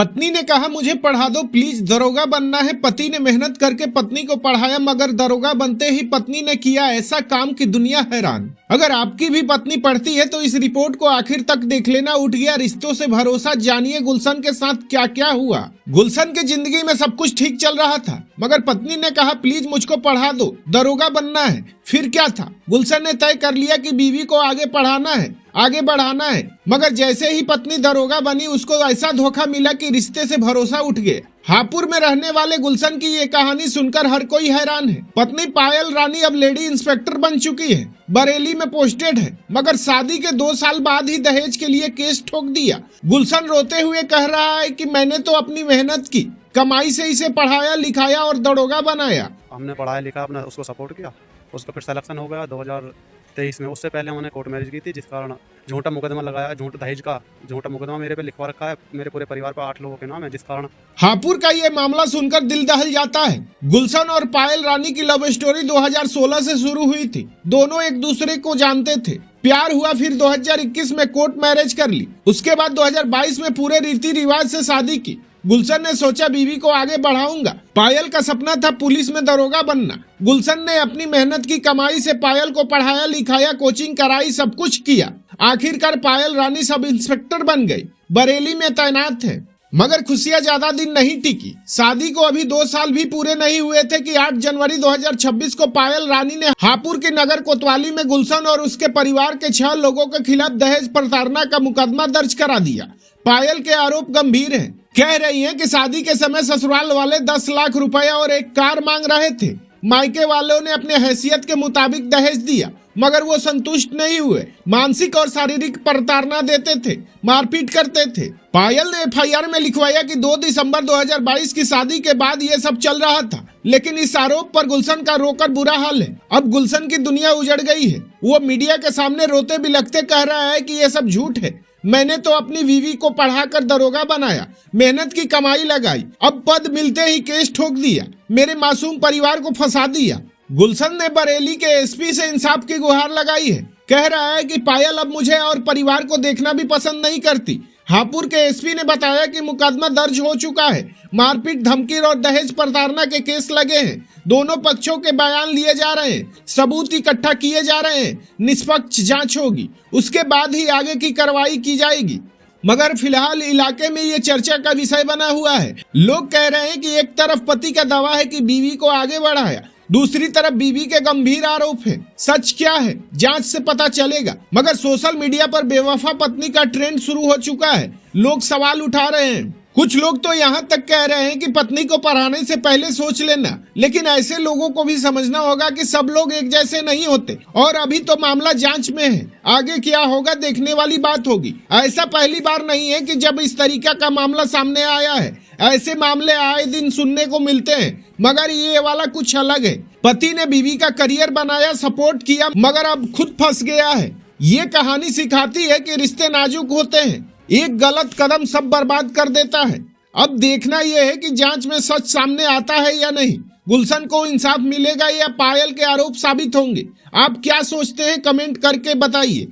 पत्नी ने कहा मुझे पढ़ा दो प्लीज, दरोगा बनना है। पति ने मेहनत करके पत्नी को पढ़ाया, मगर दरोगा बनते ही पत्नी ने किया ऐसा काम कि दुनिया हैरान। अगर आपकी भी पत्नी पढ़ती है तो इस रिपोर्ट को आखिर तक देख लेना। उठ गया रिश्तों से भरोसा, जानिए गुलशन के साथ क्या क्या हुआ। गुलशन की जिंदगी में सब कुछ ठीक चल रहा था, मगर पत्नी ने कहा प्लीज मुझको पढ़ा दो, दरोगा बनना है। फिर क्या था, गुलशन ने तय कर लिया कि बीवी को आगे पढ़ाना है, आगे बढ़ाना है। मगर जैसे ही पत्नी दरोगा बनी, उसको ऐसा धोखा मिला कि रिश्ते से भरोसा उठ गया। हापुड़ में रहने वाले गुलशन की ये कहानी सुनकर हर कोई हैरान है। पत्नी पायल रानी अब लेडी इंस्पेक्टर बन चुकी है, बरेली में पोस्टेड है, मगर शादी के 2 साल बाद ही दहेज के लिए केस ठोक दिया। गुलशन रोते हुए कह रहा है कि मैंने तो अपनी मेहनत की कमाई से इसे पढ़ाया लिखाया और दरोगा बनाया। हमने पढ़ाया लिखा, अपना उसको सपोर्ट किया, उसका फिर सिलेक्शन हो गया 2023 में। उससे पहले हमने कोर्ट मैरिज की थी, जिस कारण झूठा मुकदमा लगाया, दहेज का झूठा मुकदमा मेरे पे लिखवा रखा है। मेरे पूरे परिवार पर 8 लोगों के नाम है, जिस कारण हापुड़ का ये मामला सुनकर दिल दहल जाता है। गुलशन और पायल रानी की लव स्टोरी 2016 से शुरू हुई थी। दोनों एक दूसरे को जानते थे, प्यार हुआ, फिर 2021 में कोर्ट मैरिज कर ली। उसके बाद 2022 में पूरे रीति रिवाज से शादी की। गुलशन ने सोचा बीवी को आगे बढ़ाऊंगा। पायल का सपना था पुलिस में दरोगा बनना। गुलशन ने अपनी मेहनत की कमाई से पायल को पढ़ाया लिखाया, कोचिंग कराई, सब कुछ किया। आखिरकार पायल रानी सब इंस्पेक्टर बन गई, बरेली में तैनात है। मगर खुशियां ज्यादा दिन नहीं टिकी। शादी को अभी 2 साल भी पूरे नहीं हुए थे कि 8 जनवरी 2026 को पायल रानी ने हापुड़ के नगर कोतवाली में गुलशन और उसके परिवार के 6 लोगों के खिलाफ दहेज प्रताड़ना का मुकदमा दर्ज करा दिया। पायल के आरोप गंभीर हैं। कह रही हैं कि शादी के समय ससुराल वाले 10 लाख रुपया और एक कार मांग रहे थे। मायके वालों ने अपने हैसियत के मुताबिक दहेज दिया, मगर वो संतुष्ट नहीं हुए। मानसिक और शारीरिक प्रताड़ना देते थे, मारपीट करते थे। पायल ने एफआईआर में लिखवाया कि 2 दिसंबर 2022 की शादी के बाद ये सब चल रहा था, लेकिन इस आरोप पर गुलशन का रोकर बुरा हाल है। अब गुलशन की दुनिया उजड़ गई है। वो मीडिया के सामने रोते बिलखते कह रहा है कि ये सब झूठ है। मैंने तो अपनी बीवी को पढ़ाकर दरोगा बनाया, मेहनत की कमाई लगाई, अब पद मिलते ही केस ठोक दिया, मेरे मासूम परिवार को फंसा दिया। गुलशन ने बरेली के एसपी से इंसाफ की गुहार लगाई है। कह रहा है कि पायल अब मुझे और परिवार को देखना भी पसंद नहीं करती। हापुड़ के एसपी ने बताया कि मुकदमा दर्ज हो चुका है। मारपीट, धमकी और दहेज प्रताड़ना के केस लगे हैं। दोनों पक्षों के बयान लिए जा रहे हैं, सबूत इकट्ठा किए जा रहे हैं। निष्पक्ष जांच होगी, उसके बाद ही आगे की कार्रवाई की जाएगी। मगर फिलहाल इलाके में ये चर्चा का विषय बना हुआ है। लोग कह रहे हैं कि एक तरफ पति का दावा है कि बीवी को आगे बढ़ाया, दूसरी तरफ बीवी के गंभीर आरोप है। सच क्या है, जांच से पता चलेगा। मगर सोशल मीडिया पर बेवफा पत्नी का ट्रेंड शुरू हो चुका है। लोग सवाल उठा रहे हैं। कुछ लोग तो यहाँ तक कह रहे हैं कि पत्नी को पढ़ाने से पहले सोच लेना। लेकिन ऐसे लोगों को भी समझना होगा कि सब लोग एक जैसे नहीं होते, और अभी तो मामला जांच में है। आगे क्या होगा देखने वाली बात होगी। ऐसा पहली बार नहीं है कि जब इस तरीका का मामला सामने आया है। ऐसे मामले आए दिन सुनने को मिलते हैं, मगर ये वाला कुछ अलग है। पति ने बीवी का करियर बनाया, सपोर्ट किया, मगर अब खुद फंस गया है। ये कहानी सिखाती है कि रिश्ते नाजुक होते हैं, एक गलत कदम सब बर्बाद कर देता है। अब देखना यह है कि जांच में सच सामने आता है या नहीं। गुलशन को इंसाफ मिलेगा या पायल के आरोप साबित होंगे। आप क्या सोचते हैं, कमेंट करके बताइए।